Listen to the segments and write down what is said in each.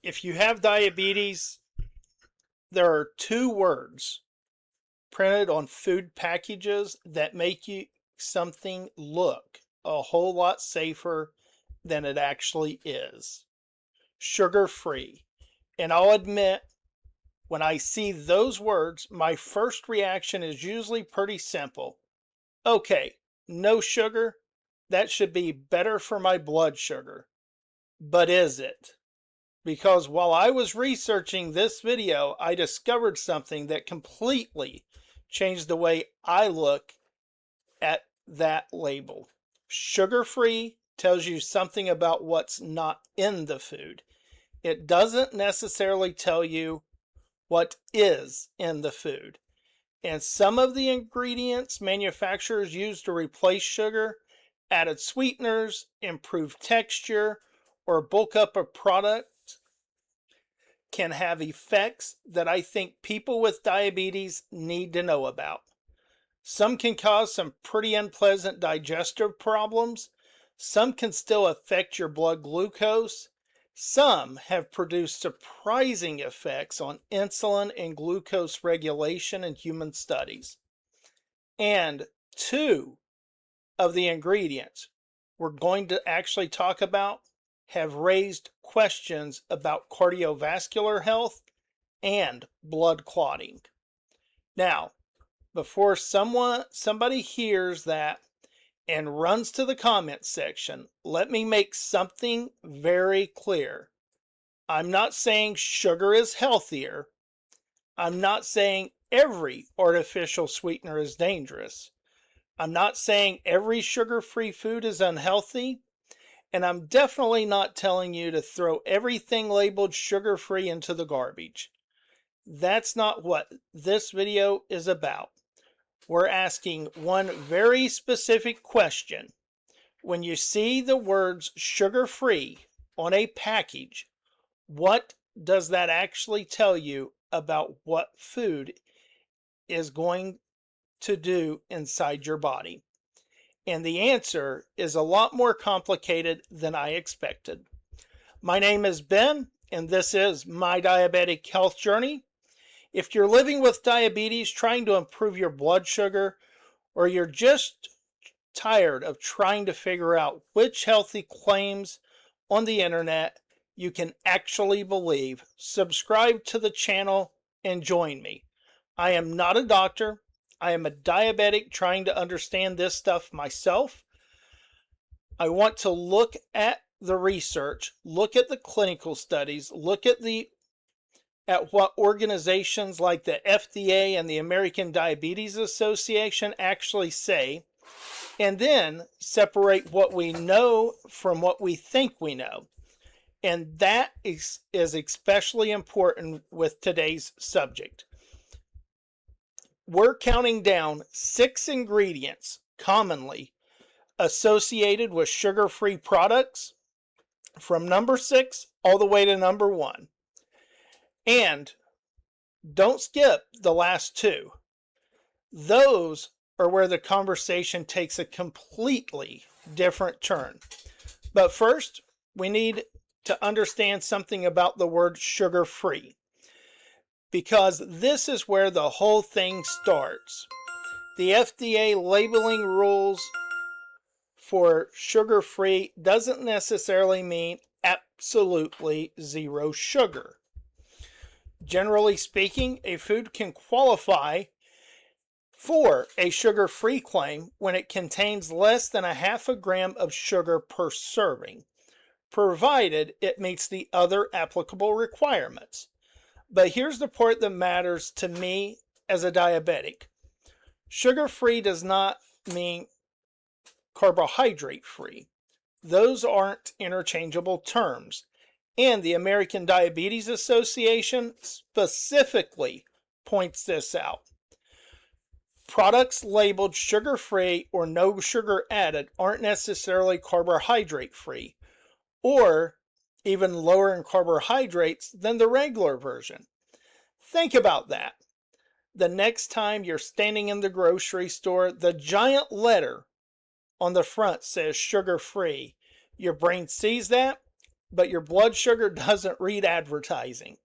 If you have diabetes, there are two words printed on food packages that make something look a whole lot safer than it actually is. Sugar-free. And I'll admit, when I see those words, my first reaction is usually pretty simple. Okay, no sugar, that should be better for my blood sugar. But is it? Because while I was researching this video, I discovered something that completely changed the way I look at that label. Sugar-free tells you something about what's not in the food. It doesn't necessarily tell you what is in the food. And some of the ingredients manufacturers use to replace sugar, added sweeteners, improve texture, or bulk up a product can have effects that I think people with diabetes need to know about. Some can cause some pretty unpleasant digestive problems. Some can still affect your blood glucose. Some have produced surprising effects on insulin and glucose regulation in human studies. And two of the ingredients we're going to actually talk about have raised questions about cardiovascular health and blood clotting. Now, before somebody hears that and runs to the comment section, let me make something very clear. I'm not saying sugar is healthier. I'm not saying every artificial sweetener is dangerous. I'm not saying every sugar-free food is unhealthy. And I'm definitely not telling you to throw everything labeled sugar-free into the garbage. That's not what this video is about. We're asking one very specific question. When you see the words sugar-free on a package, what does that actually tell you about what food is going to do inside your body? And the answer is a lot more complicated than I expected. My name is Ben, and this is My Diabetic Health Journey. If you're living with diabetes, trying to improve your blood sugar, or you're just tired of trying to figure out which healthy claims on the internet you can actually believe, subscribe to the channel and join me. I am not a doctor. I am a diabetic trying to understand this stuff myself. I want to look at the research, look at the clinical studies, look at what organizations like the FDA and the American Diabetes Association actually say, and then separate what we know from what we think we know. And that is especially important with today's subject. We're counting down 6 ingredients commonly associated with sugar-free products from number 6 all the way to number 1. And don't skip the last 2. Those are where the conversation takes a completely different turn. But first, we need to understand something about the word sugar-free, because this is where the whole thing starts. The FDA labeling rules for sugar-free doesn't necessarily mean absolutely zero sugar. Generally speaking, a food can qualify for a sugar-free claim when it contains less than a half a gram of sugar per serving, provided it meets the other applicable requirements. But here's the part that matters to me as a diabetic. Sugar-free does not mean carbohydrate-free. Those aren't interchangeable terms. And the American Diabetes Association specifically points this out. Products labeled sugar-free or no sugar added aren't necessarily carbohydrate-free, or even lower in carbohydrates than the regular version. Think about that. The next time you're standing in the grocery store, the giant letter on the front says sugar-free. Your brain sees that but your blood sugar doesn't read advertising.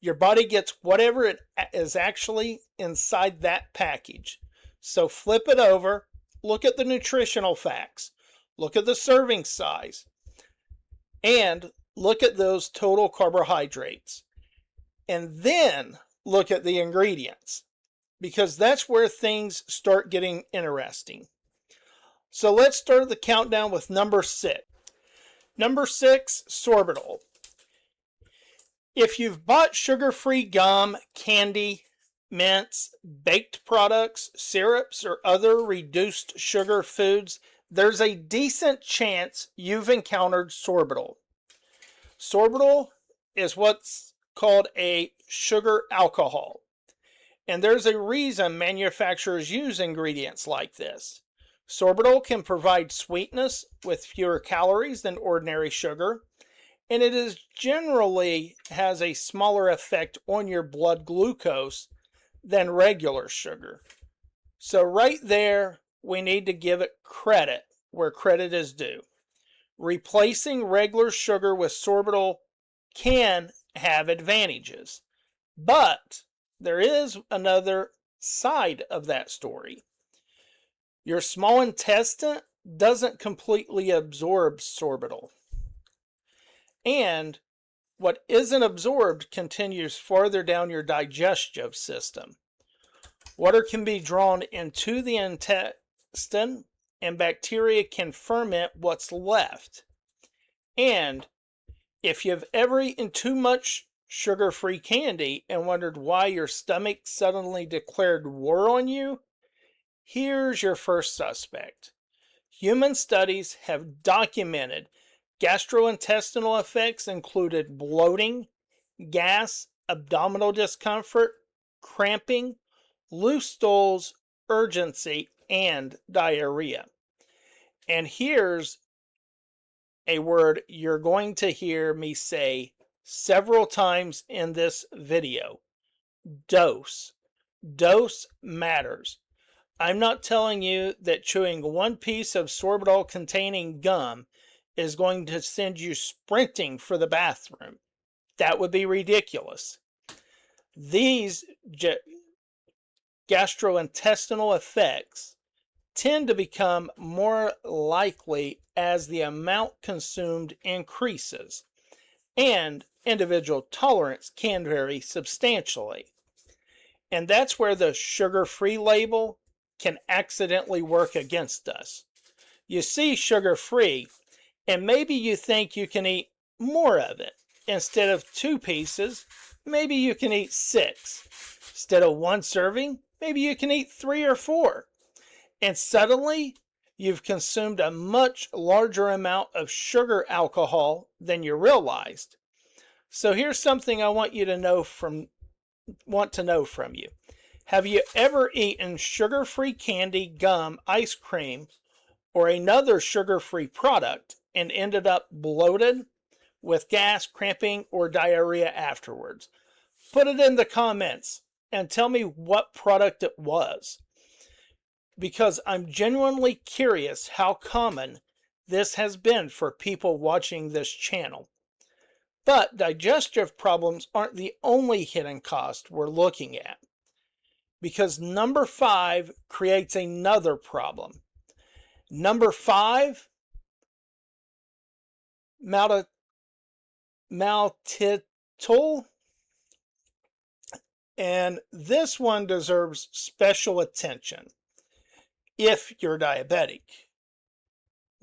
Your body gets whatever it is actually inside that package. So flip it over, look at the nutritional facts, look at the serving size, and look at those total carbohydrates. And then look at the ingredients, because that's where things start getting interesting. So let's start the countdown with number 6. Number 6, sorbitol. If you've bought sugar-free gum, candy, mints, baked products, syrups, or other reduced sugar foods, there's a decent chance you've encountered sorbitol. Sorbitol is what's called a sugar alcohol. And there's a reason manufacturers use ingredients like this. Sorbitol can provide sweetness with fewer calories than ordinary sugar, and it is generally has a smaller effect on your blood glucose than regular sugar. So right there, we need to give it credit where credit is due. Replacing regular sugar with sorbitol can have advantages, but there is another side of that story. Your small intestine doesn't completely absorb sorbitol, and what isn't absorbed continues farther down your digestive system. Water can be drawn into the intestine, and bacteria can ferment what's left. And if you've ever eaten too much sugar-free candy and wondered why your stomach suddenly declared war on you, here's your first suspect. Human studies have documented gastrointestinal effects included bloating, gas, abdominal discomfort, cramping, loose stools, urgency, and diarrhea. And here's a word you're going to hear me say several times in this video. Dose. Dose matters. I'm not telling you that chewing one piece of sorbitol containing gum is going to send you sprinting for the bathroom. That would be ridiculous. These gastrointestinal effects tend to become more likely as the amount consumed increases, and individual tolerance can vary substantially. And that's where the sugar-free label can accidentally work against us. You see sugar-free, and maybe you think you can eat more of it. Instead of 2 pieces, maybe you can eat 6. Instead of 1 serving, maybe you can eat 3 or 4. And suddenly, you've consumed a much larger amount of sugar alcohol than you realized. So here's something I want to know from you. Have you ever eaten sugar-free candy, gum, ice cream, or another sugar-free product and ended up bloated with gas, cramping, or diarrhea afterwards? Put it in the comments and tell me what product it was, because I'm genuinely curious how common this has been for people watching this channel. But digestive problems aren't the only hidden cost we're looking at, because number 5 creates another problem. Number 5, Maltitol, and this one deserves special attention if you're diabetic.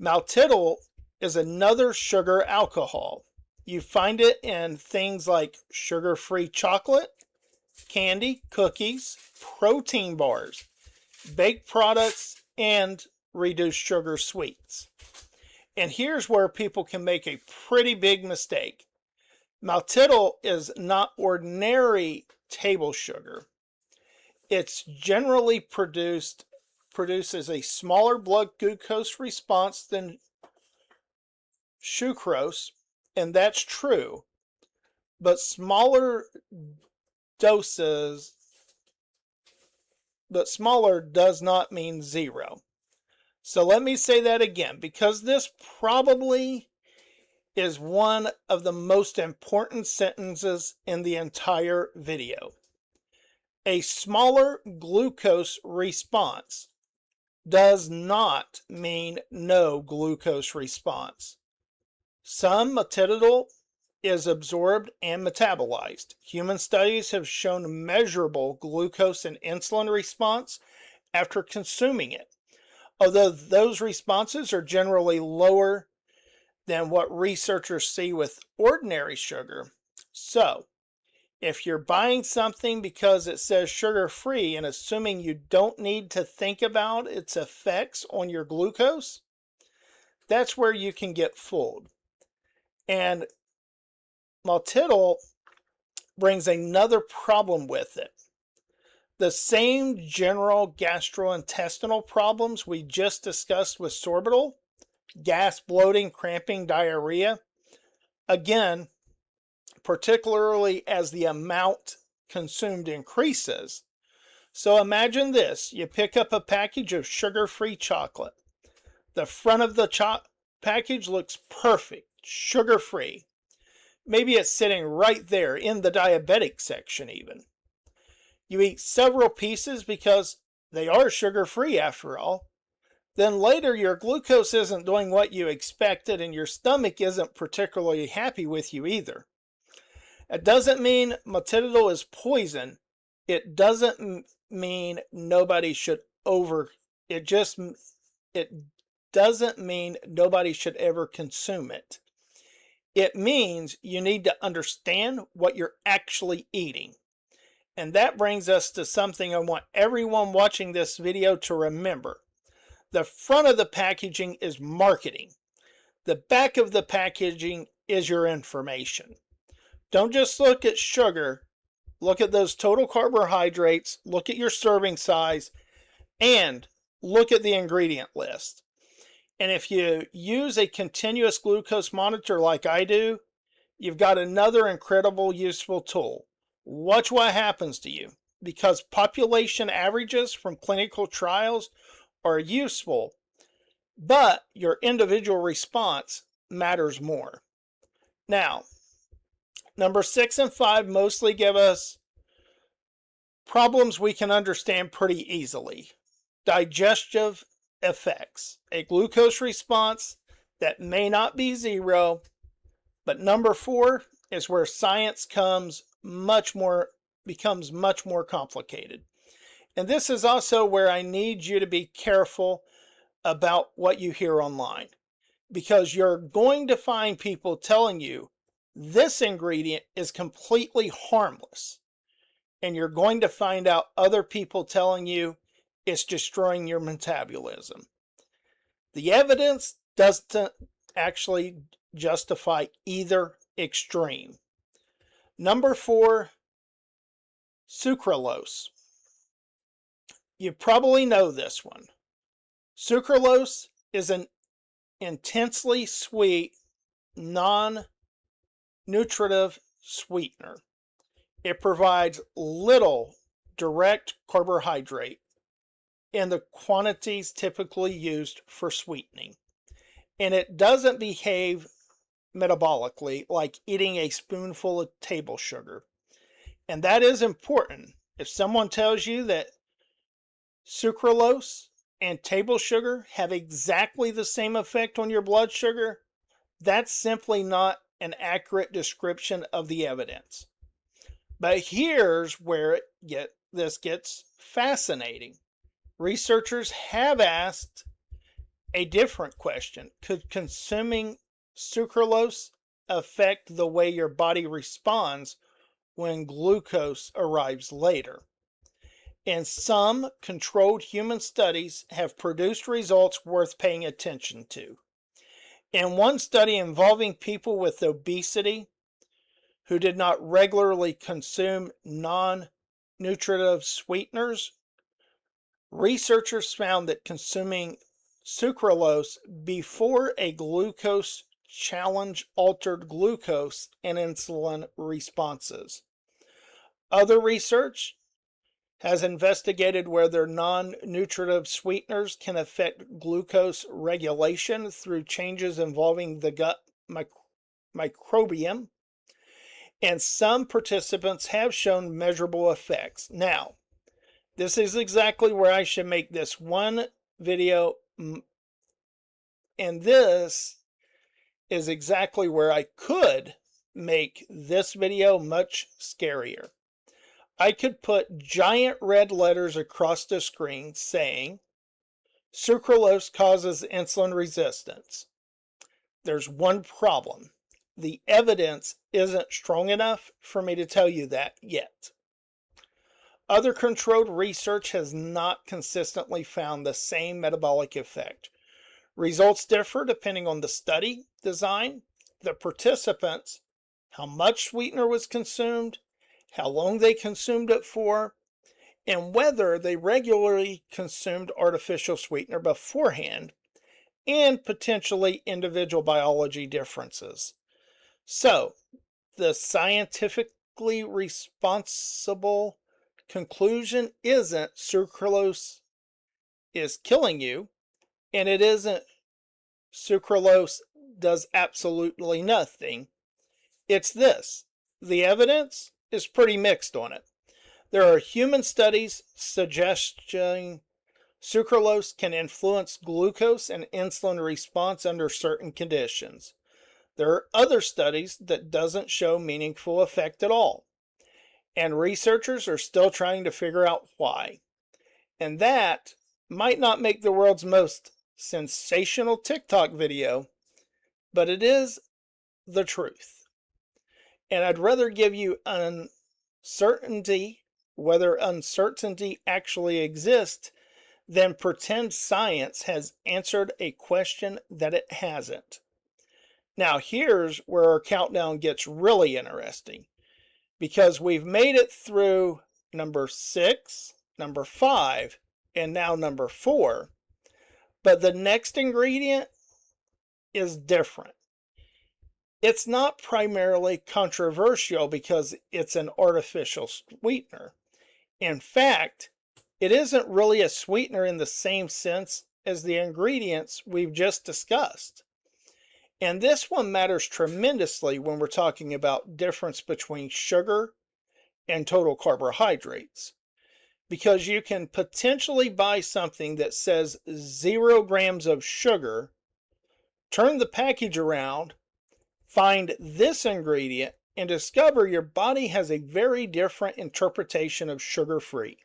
Maltitol is another sugar alcohol. You find it in things like sugar-free chocolate, candy, cookies, protein bars, baked products, and reduced sugar sweets. And here's where people can make a pretty big mistake. Maltitol is not ordinary table sugar. It's generally produces a smaller blood glucose response than sucralose, and that's true, but smaller does not mean zero. So let me say that again, because this probably is one of the most important sentences in the entire video. A smaller glucose response does not mean no glucose response. Some Maltitol is absorbed and metabolized. Human studies have shown measurable glucose and insulin response after consuming it, although those responses are generally lower than what researchers see with ordinary sugar. So, if you're buying something because it says sugar-free and assuming you don't need to think about its effects on your glucose, that's where you can get fooled. And Maltitol brings another problem with it. The same general gastrointestinal problems we just discussed with sorbitol, gas, bloating, cramping, diarrhea, again, particularly as the amount consumed increases. So imagine this, you pick up a package of sugar-free chocolate. The front of the package looks perfect, sugar-free. Maybe it's sitting right there in the diabetic section even. You eat several pieces because they are sugar-free after all. Then later your glucose isn't doing what you expected and your stomach isn't particularly happy with you either. It doesn't mean Maltitol is poison. It doesn't mean nobody should it doesn't mean nobody should ever consume it. It means you need to understand what you're actually eating. And that brings us to something I want everyone watching this video to remember. The front of the packaging is marketing. The back of the packaging is your information. Don't just look at sugar. Look at those total carbohydrates, look at your serving size, and look at the ingredient list. And if you use a continuous glucose monitor like I do, you've got another incredible useful tool. Watch what happens to you, because population averages from clinical trials are useful, but your individual response matters more. Now, number 6 and 5 mostly give us problems we can understand pretty easily. Digestive effects, a glucose response that may not be zero, but number 4 is where science becomes much more complicated. And this is also where I need you to be careful about what you hear online, because you're going to find people telling you this ingredient is completely harmless, and you're going to find out other people telling you it's destroying your metabolism. The evidence doesn't actually justify either extreme. Number 4, sucralose. You probably know this one. Sucralose is an intensely sweet, non-nutritive sweetener. It provides little direct carbohydrate in the quantities typically used for sweetening. And it doesn't behave metabolically like eating a spoonful of table sugar. And that is important. If someone tells you that sucralose and table sugar have exactly the same effect on your blood sugar, that's simply not an accurate description of the evidence. But here's where this gets fascinating. Researchers have asked a different question. Could consuming sucralose affect the way your body responds when glucose arrives later? And some controlled human studies have produced results worth paying attention to. In one study involving people with obesity who did not regularly consume non-nutritive sweeteners, researchers found that consuming sucralose before a glucose challenge altered glucose and insulin responses. Other research has investigated whether non-nutritive sweeteners can affect glucose regulation through changes involving the gut microbiome, and some participants have shown measurable effects. Now, this is exactly where I should make this one video, and this is exactly where I could make this video much scarier. I could put giant red letters across the screen saying, Sucralose causes insulin resistance. There's one problem. The evidence isn't strong enough for me to tell you that yet. Other controlled research has not consistently found the same metabolic effect. Results differ depending on the study design, the participants, how much sweetener was consumed, how long they consumed it for, and whether they regularly consumed artificial sweetener beforehand, and potentially individual biology differences. So, the scientifically responsible conclusion isn't sucralose is killing you, and it isn't sucralose does absolutely nothing. It's this. The evidence is pretty mixed on it. There are human studies suggesting sucralose can influence glucose and insulin response under certain conditions. There are other studies that doesn't show meaningful effect at all. And researchers are still trying to figure out why. And that might not make the world's most sensational TikTok video, but it is the truth. And I'd rather give you uncertainty, whether uncertainty actually exists, than pretend science has answered a question that it hasn't. Now here's where our countdown gets really interesting, because we've made it through number 6, number 5, and now number 4, but the next ingredient is different. It's not primarily controversial because it's an artificial sweetener. In fact, it isn't really a sweetener in the same sense as the ingredients we've just discussed. And this one matters tremendously when we're talking about difference between sugar and total carbohydrates. Because you can potentially buy something that says 0 grams of sugar, turn the package around, find this ingredient, and discover your body has a very different interpretation of sugar-free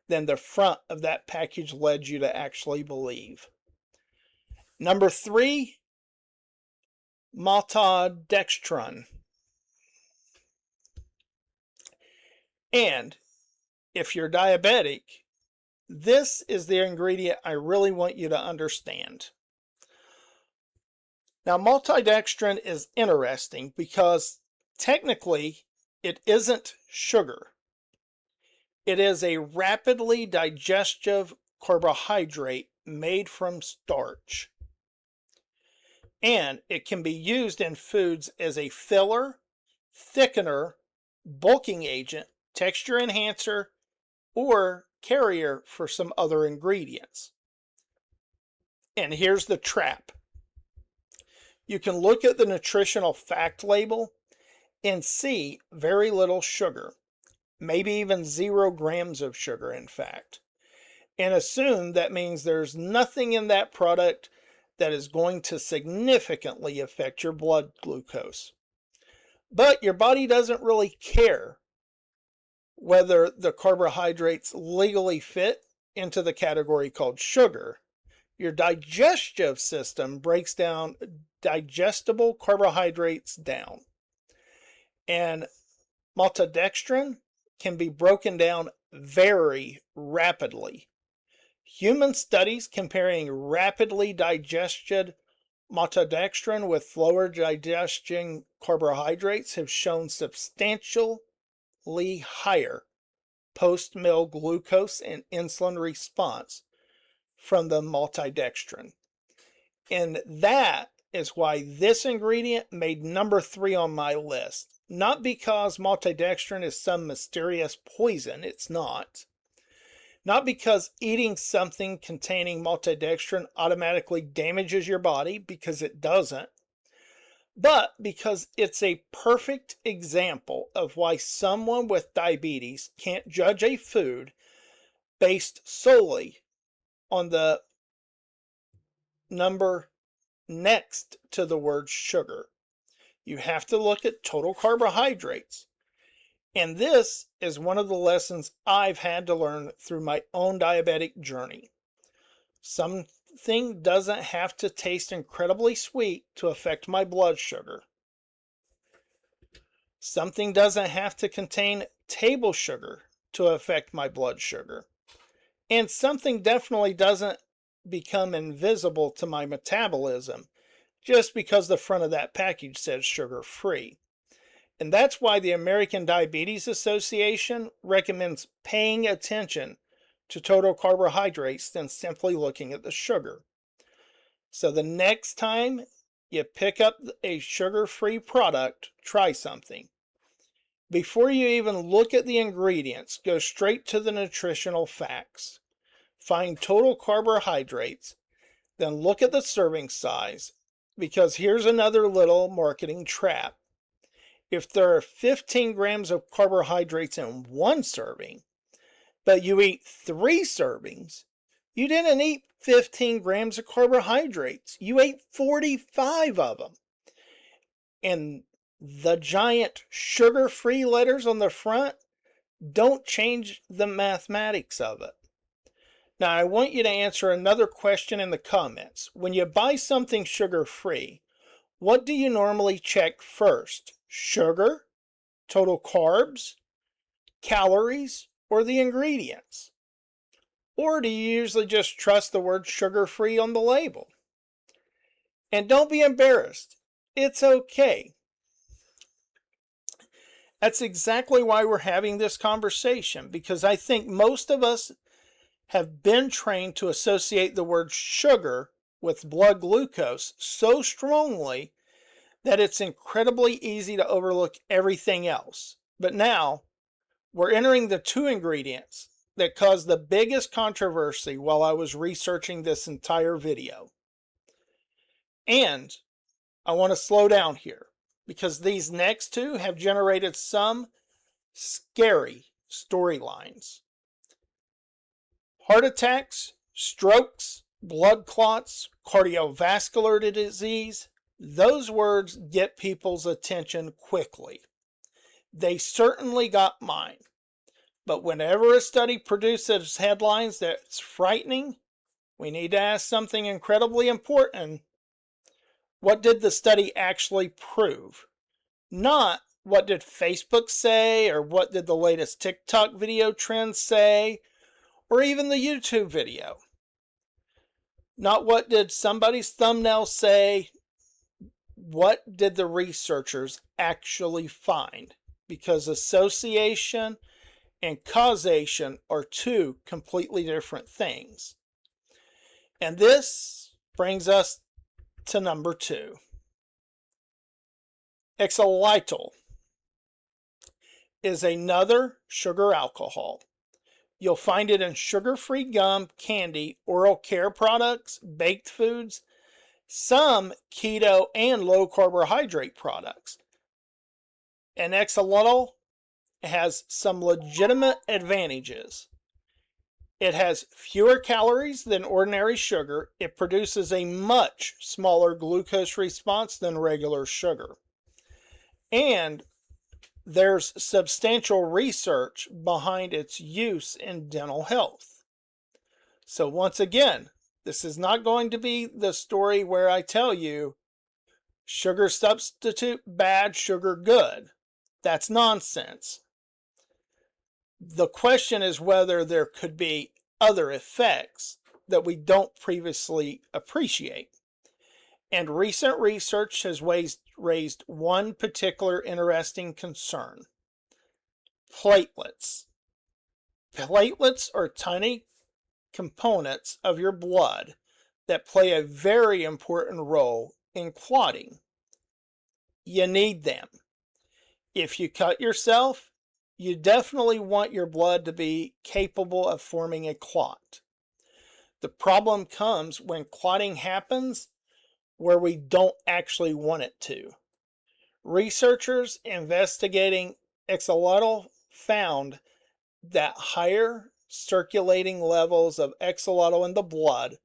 than the front of that package led you to actually believe. Number 3, Maltodextrin. And if you're diabetic, this is the ingredient I really want you to understand. Now, maltodextrin is interesting because technically it isn't sugar. It is a rapidly digestive carbohydrate made from starch. And it can be used in foods as a filler, thickener, bulking agent, texture enhancer, or carrier for some other ingredients. And here's the trap. You can look at the nutritional fact label and see very little sugar, maybe even 0 grams of sugar, in fact, and assume that means there's nothing in that product that is going to significantly affect your blood glucose. But your body doesn't really care whether the carbohydrates legally fit into the category called sugar. Your digestive system breaks down digestible carbohydrates down. And maltodextrin can be broken down very rapidly. Human studies comparing rapidly digested maltodextrin with slower digesting carbohydrates have shown substantially higher post-meal glucose and insulin response from the maltodextrin. And that is why this ingredient made number 3 on my list. Not because maltodextrin is some mysterious poison, it's not. Not because eating something containing maltodextrin automatically damages your body, because it doesn't. but because it's a perfect example of why someone with diabetes can't judge a food based solely on the number next to the word sugar. You have to look at total carbohydrates. And this is one of the lessons I've had to learn through my own diabetic journey. Something doesn't have to taste incredibly sweet to affect my blood sugar. Something doesn't have to contain table sugar to affect my blood sugar. And something definitely doesn't become invisible to my metabolism just because the front of that package says sugar-free. And that's why the American Diabetes Association recommends paying attention to total carbohydrates than simply looking at the sugar. So the next time you pick up a sugar-free product, try something. Before you even look at the ingredients, go straight to the nutritional facts. Find total carbohydrates, then look at the serving size, because here's another little marketing trap. If there are 15 grams of carbohydrates in one serving, but you eat 3 servings, you didn't eat 15 grams of carbohydrates. You ate 45 of them. And the giant sugar-free letters on the front don't change the mathematics of it. Now, I want you to answer another question in the comments. When you buy something sugar-free, what do you normally check first? Sugar, total carbs, calories, or the ingredients? Or do you usually just trust the word sugar-free on the label? And don't be embarrassed. It's okay. That's exactly why we're having this conversation, because I think most of us have been trained to associate the word sugar with blood glucose so strongly that it's incredibly easy to overlook everything else. But now, we're entering the 2 ingredients that caused the biggest controversy while I was researching this entire video. And I want to slow down here, because these next 2 have generated some scary storylines. Heart attacks, strokes, blood clots, cardiovascular disease, those words get people's attention quickly. They certainly got mine. But whenever a study produces headlines that's frightening, we need to ask something incredibly important. What did the study actually prove? Not what did Facebook say, or what did the latest TikTok video trends say, or even the YouTube video. Not what did somebody's thumbnail say. What did the researchers actually find? Because association and causation are 2 completely different things. And this brings us to number 2. Xylitol is another sugar alcohol. You'll find it in sugar-free gum, candy, oral care products, baked foods, some keto and low carbohydrate products. And xylitol has some legitimate advantages. It has fewer calories than ordinary sugar. It produces a much smaller glucose response than regular sugar. And there's substantial research behind its use in dental health. So once again, this is not going to be the story where I tell you sugar substitute bad, sugar good. That's nonsense. The question is whether there could be other effects that we don't previously appreciate. And recent research has raised one particular interesting concern. Platelets. Platelets are tiny components of your blood that play a very important role in clotting. You need them. If you cut yourself, you definitely want your blood to be capable of forming a clot. The problem comes when clotting happens where we don't actually want it to. Researchers investigating Xylitol found that higher circulating levels of Xylitol in the blood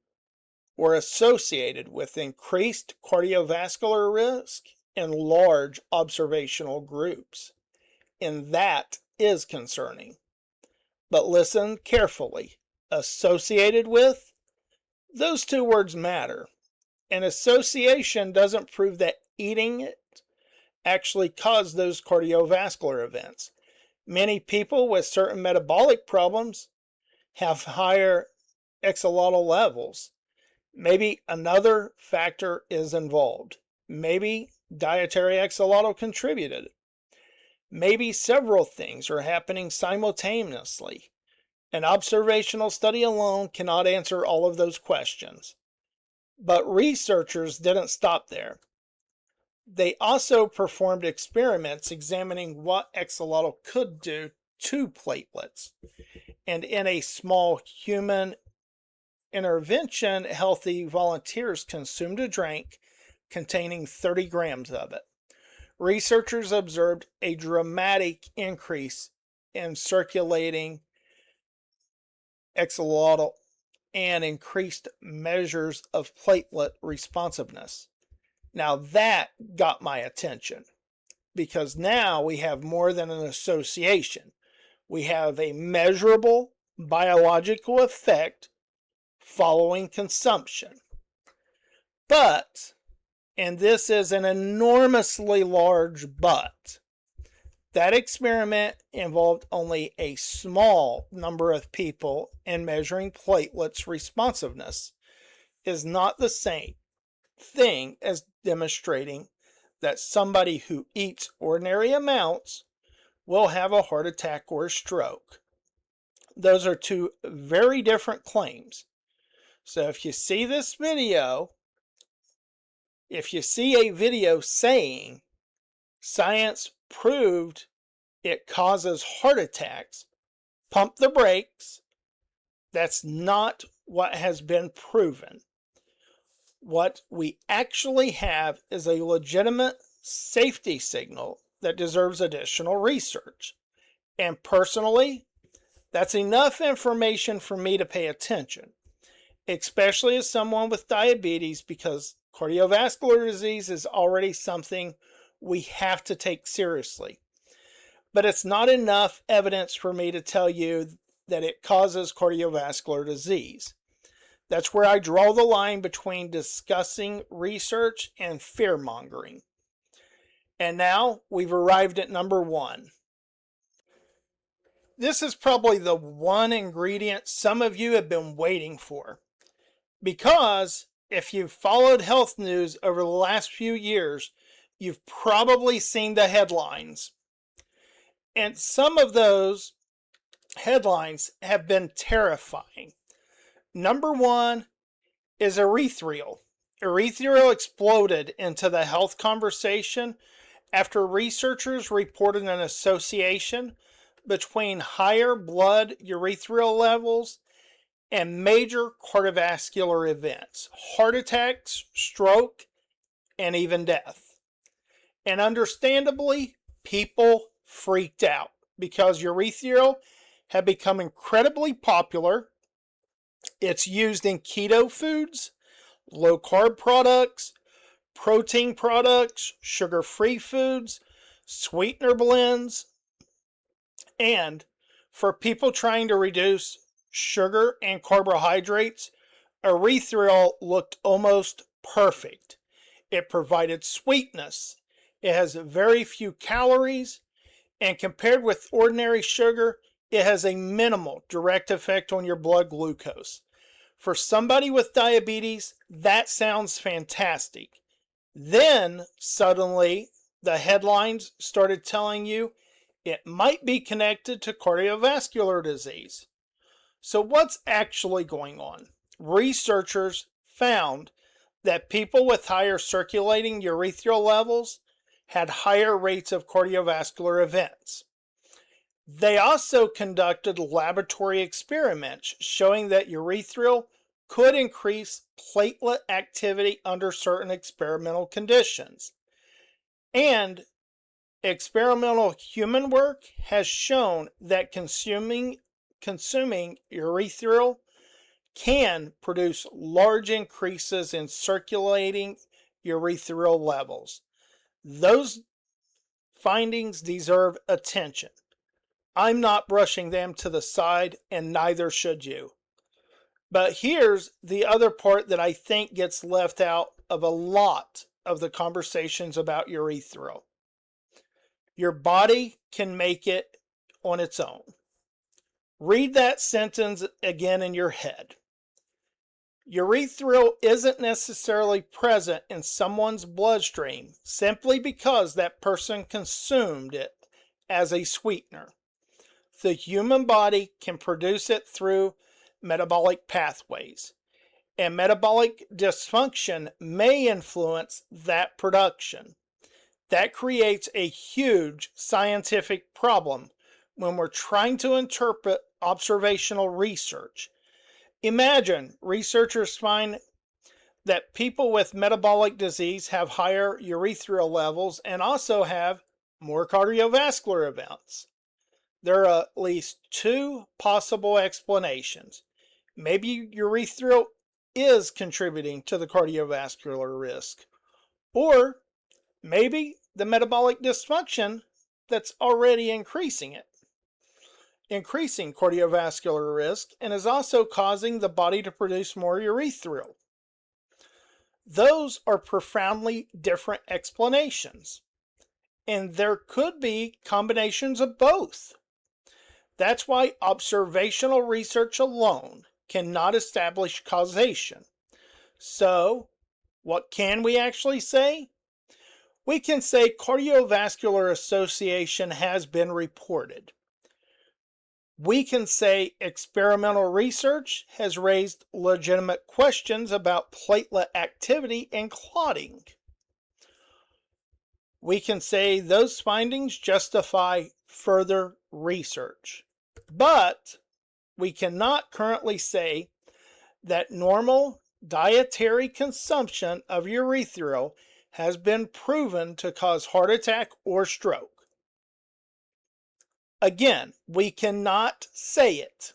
were associated with increased cardiovascular risk in large observational groups. And that is concerning. But listen carefully. Associated with? Those two words matter. And association doesn't prove that eating it actually caused those cardiovascular events. Many people with certain metabolic problems have higher Xylitol levels. Maybe another factor is involved. Maybe dietary Xylitol contributed. Maybe several things are happening simultaneously. An observational study alone cannot answer all of those questions. But researchers didn't stop there. They also performed experiments examining what Xylitol could do to platelets. And in a small human intervention, healthy volunteers consumed a drink containing 30 grams of it. Researchers observed a dramatic increase in circulating Xylitol and increased measures of platelet responsiveness. Now that got my attention because now we have more than an association. We have a measurable biological effect following consumption. But, and this is an enormously large but, that experiment involved only a small number of people, and measuring platelets responsiveness is not the same thing as demonstrating that somebody who eats ordinary amounts will have a heart attack or a stroke. Those are two very different claims. So if you see this video, if you see a video saying science proved it causes heart attacks, pump the brakes. That's not what has been proven. What we actually have is a legitimate safety signal that deserves additional research. And personally, that's enough information for me to pay attention, especially as someone with diabetes, because cardiovascular disease is already something we have to take seriously. But it's not enough evidence for me to tell you that it causes cardiovascular disease. That's where I draw the line between discussing research and fear-mongering. And now we've arrived at number one. This is probably the one ingredient some of you have been waiting for. Because if you've followed health news over the last few years, you've probably seen the headlines. And some of those headlines have been terrifying. Number one is erythritol. Erythritol exploded into the health conversation after researchers reported an association between higher blood erythritol levels and major cardiovascular events, heart attacks, stroke, and even death. And understandably, people freaked out because erythritol had become incredibly popular. It's used in keto foods, low carb products, protein products, sugar-free foods, sweetener blends, and for people trying to reduce sugar and carbohydrates, erythritol looked almost perfect. It provided sweetness. It has very few calories, and compared with ordinary sugar, it has a minimal direct effect on your blood glucose. For somebody with diabetes, that sounds fantastic. Then, suddenly, the headlines started telling you it might be connected to cardiovascular disease. So what's actually going on? Researchers found that people with higher circulating erythritol levels had higher rates of cardiovascular events. They also conducted laboratory experiments showing that erythritol could increase platelet activity under certain experimental conditions. And experimental human work has shown that consuming erythritol can produce large increases in circulating erythritol levels. Those findings deserve attention. I'm not brushing them to the side, and neither should you. But here's the other part that I think gets left out of a lot of the conversations about erythritol. Your body can make it on its own. Read that sentence again in your head. Erythritol isn't necessarily present in someone's bloodstream simply because that person consumed it as a sweetener. The human body can produce it through metabolic pathways, and metabolic dysfunction may influence that production. That creates a huge scientific problem when we're trying to interpret observational research. Imagine researchers find that people with metabolic disease have higher erythritol levels and also have more cardiovascular events. There are at least two possible explanations. Maybe erythritol is contributing to the cardiovascular risk, or maybe the metabolic dysfunction that's already increasing cardiovascular risk, and is also causing the body to produce more erythritol. Those are profoundly different explanations, and there could be combinations of both. That's why observational research alone cannot establish causation. So, what can we actually say? We can say cardiovascular association has been reported. We can say experimental research has raised legitimate questions about platelet activity and clotting. We can say those findings justify further research. But we cannot currently say that normal dietary consumption of erythritol has been proven to cause heart attack or stroke. Again, we cannot say it.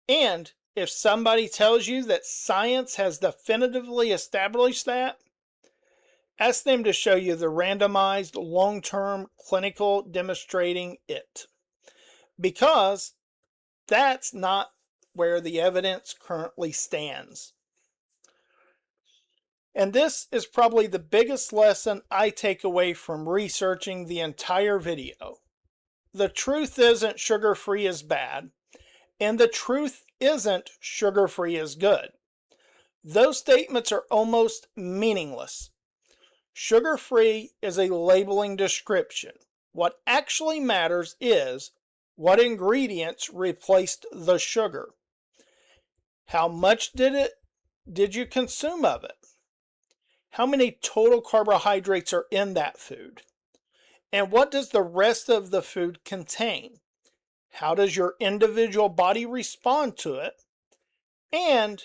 And if somebody tells you that science has definitively established that, ask them to show you the randomized long-term clinical demonstrating it. Because that's not where the evidence currently stands. And this is probably the biggest lesson I take away from researching the entire video. The truth isn't sugar-free is bad, and the truth isn't sugar-free is good. Those statements are almost meaningless. Sugar-free is a labeling description. What actually matters is what ingredients replaced the sugar. How much did you consume of it? How many total carbohydrates are in that food? And what does the rest of the food contain? How does your individual body respond to it? And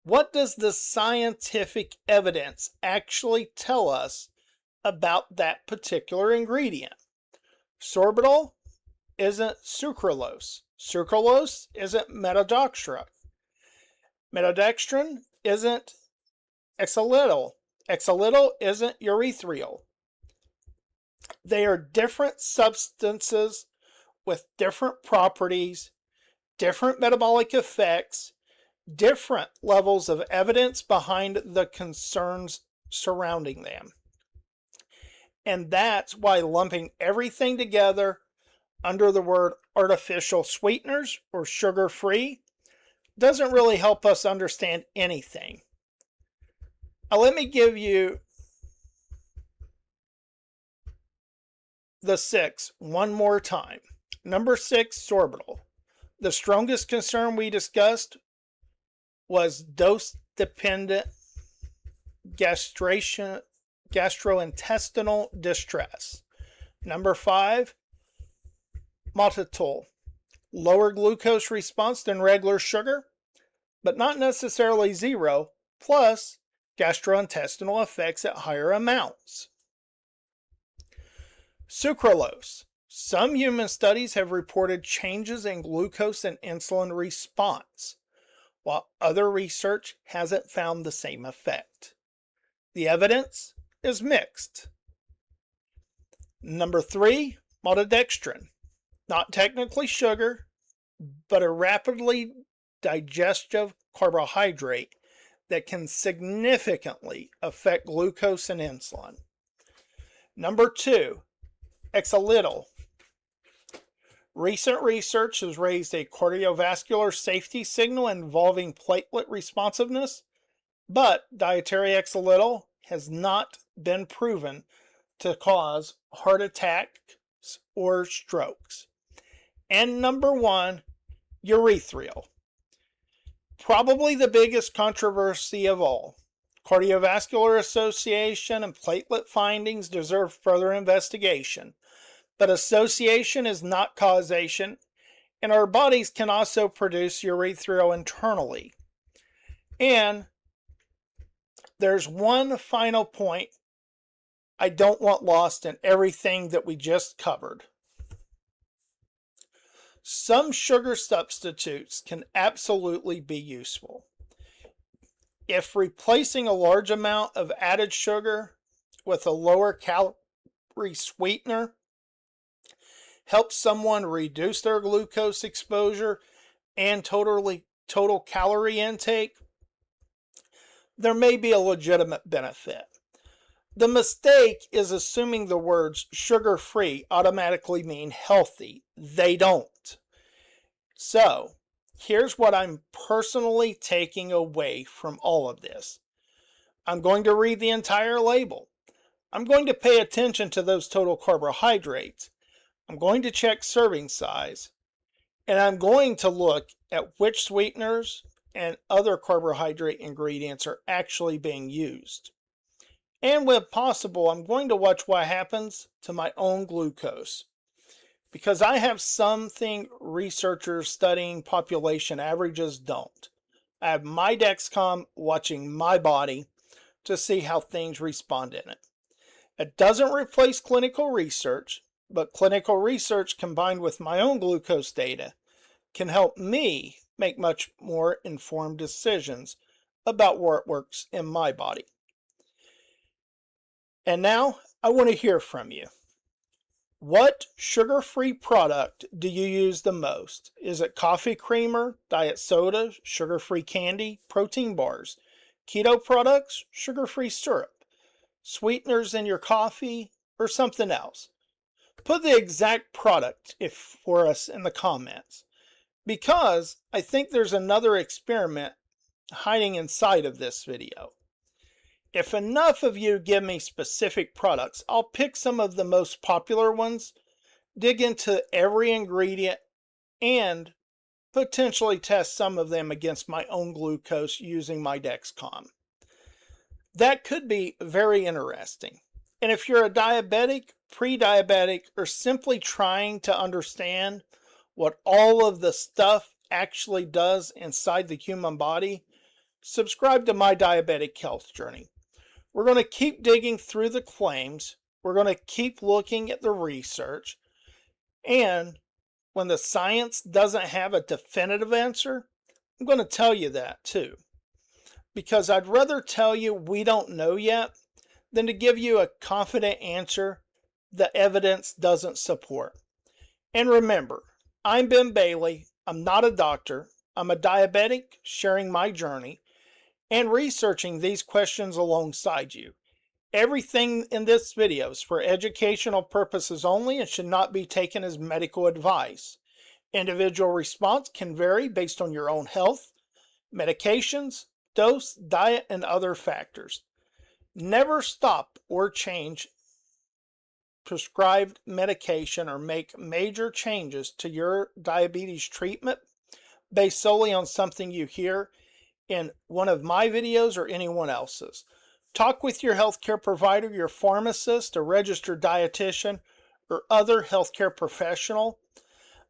what does the scientific evidence actually tell us about that particular ingredient? Sorbitol isn't sucralose. Sucralose isn't Maltodextrin. Maltodextrin isn't Xylitol. Xylitol isn't Erythritol. They are different substances with different properties, different metabolic effects, different levels of evidence behind the concerns surrounding them. And that's why lumping everything together under the word artificial sweeteners or sugar-free doesn't really help us understand anything. Now let me give you the 6 one more time. Number 6, sorbitol. The strongest concern we discussed was dose-dependent gastrointestinal distress. Number 5, Maltitol. Lower glucose response than regular sugar, but not necessarily zero, plus gastrointestinal effects at higher amounts. Sucralose. Some human studies have reported changes in glucose and insulin response, while other research hasn't found the same effect. The evidence is mixed. Number 3, Maltodextrin. Not technically sugar, but a rapidly digestive carbohydrate that can significantly affect glucose and insulin. Number 2, Xylitol. Recent research has raised a cardiovascular safety signal involving platelet responsiveness, but dietary xylitol has not been proven to cause heart attacks or strokes. And number 1, Erythritol. Probably the biggest controversy of all. Cardiovascular association and platelet findings deserve further investigation, but association is not causation, and our bodies can also produce erythritol internally. And there's one final point I don't want lost in everything that we just covered. Some sugar substitutes can absolutely be useful. If replacing a large amount of added sugar with a lower calorie sweetener helps someone reduce their glucose exposure and total calorie intake, there may be a legitimate benefit. The mistake is assuming the words sugar-free automatically mean healthy. They don't. So, here's what I'm personally taking away from all of this. I'm going to read the entire label. I'm going to pay attention to those total carbohydrates. I'm going to check serving size. And I'm going to look at which sweeteners and other carbohydrate ingredients are actually being used. And when possible, I'm going to watch what happens to my own glucose. Because I have something researchers studying population averages don't. I have my Dexcom watching my body to see how things respond in it. It doesn't replace clinical research, but clinical research combined with my own glucose data can help me make much more informed decisions about what works in my body. And now I want to hear from you. What sugar-free product do you use the most? Is it coffee creamer, diet soda, sugar-free candy, protein bars, keto products, sugar-free syrup, sweeteners in your coffee, or something else? Put the exact product for us in the comments, because I think there's another experiment hiding inside of this video. If enough of you give me specific products, I'll pick some of the most popular ones, dig into every ingredient, and potentially test some of them against my own glucose using my Dexcom. That could be very interesting. And if you're a diabetic, pre-diabetic, or simply trying to understand what all of the stuff actually does inside the human body, subscribe to My Diabetic Health Journey. We're going to keep digging through the claims. We're going to keep looking at the research. And when the science doesn't have a definitive answer, I'm going to tell you that too. Because I'd rather tell you we don't know yet than to give you a confident answer the evidence doesn't support. And remember, I'm Ben Bailey. I'm not a doctor. I'm a diabetic sharing my journey and researching these questions alongside you. Everything in this video is for educational purposes only and should not be taken as medical advice. Individual response can vary based on your own health, medications, dose, diet, and other factors. Never stop or change prescribed medication or make major changes to your diabetes treatment based solely on something you hear in one of my videos or anyone else's. Talk with your healthcare provider, your pharmacist, a registered dietitian, or other healthcare professional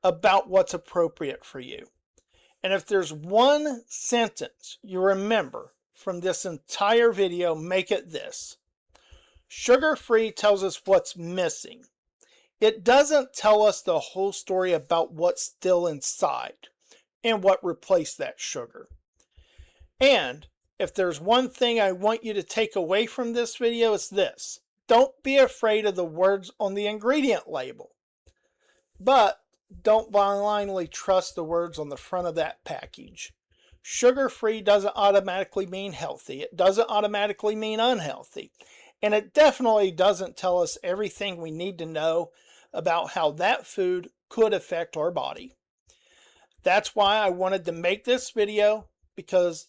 about what's appropriate for you. And if there's one sentence you remember from this entire video, make it this. Sugar-free tells us what's missing. it doesn't tell us the whole story about what's still inside and what replaced that sugar. And if there's one thing I want you to take away from this video, it's this. Don't be afraid of the words on the ingredient label, but don't blindly trust the words on the front of that package. Sugar-free doesn't automatically mean healthy. It doesn't automatically mean unhealthy. And it definitely doesn't tell us everything we need to know about how that food could affect our body. That's why I wanted to make this video, because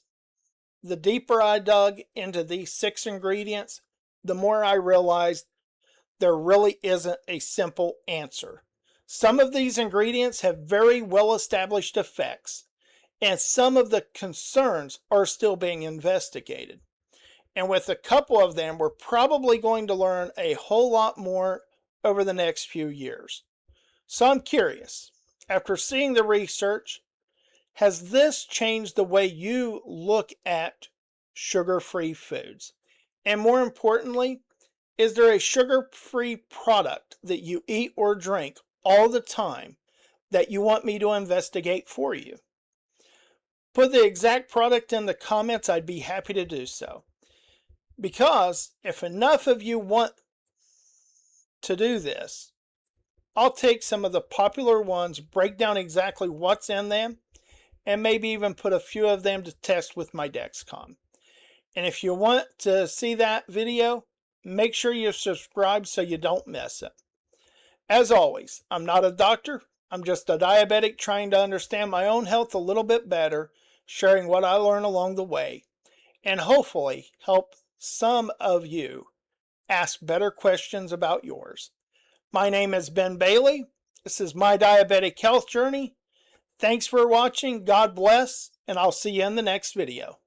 the deeper I dug into these 6 ingredients, the more I realized there really isn't a simple answer. Some of these ingredients have very well established effects, and some of the concerns are still being investigated. And with a couple of them, we're probably going to learn a whole lot more over the next few years. So I'm curious, after seeing the research, has this changed the way you look at sugar-free foods? And more importantly, is there a sugar-free product that you eat or drink all the time that you want me to investigate for you? Put the exact product in the comments. I'd be happy to do so. Because if enough of you want to do this, I'll take some of the popular ones, break down exactly what's in them, and maybe even put a few of them to test with my Dexcom. And if you want to see that video, make sure you subscribe so you don't miss it. As always, I'm not a doctor. I'm just a diabetic trying to understand my own health a little bit better, sharing what I learn along the way, and hopefully help some of you ask better questions about yours. My name is Ben Bailey. This is My Diabetic Health Journey. Thanks for watching. God bless, and I'll see you in the next video.